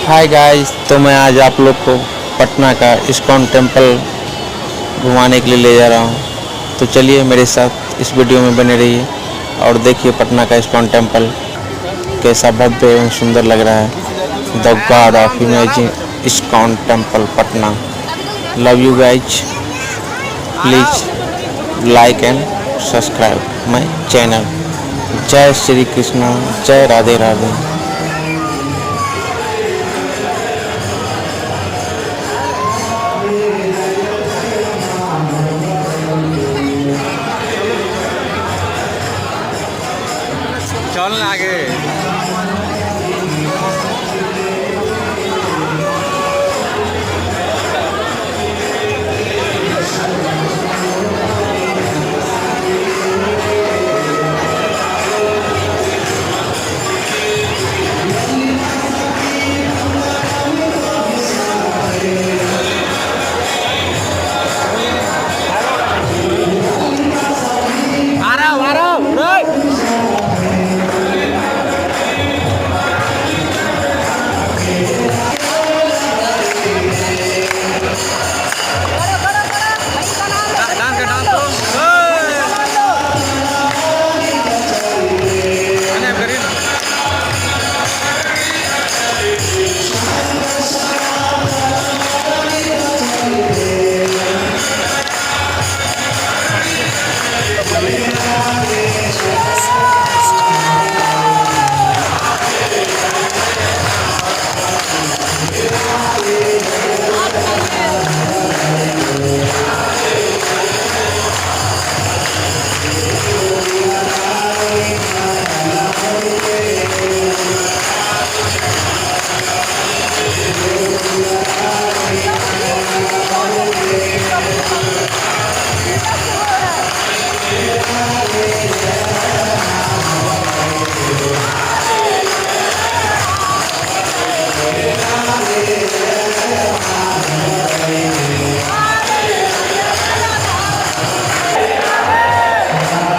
Hi guys, तो मैं आज आप लोग को पटना का इस्कॉन टेम्पल घुमाने के लिए ले जा रहा हूँ। तो चलिए मेरे साथ इस वीडियो में बने रहिए और देखिए पटना का इस्कॉन टेम्पल कैसा भव्य एवं सुंदर लग रहा है। The God of imagine ISKCON temple Patna. Love you guys, please like and subscribe my channel. जय श्री कृष्ण, जय राधे राधे।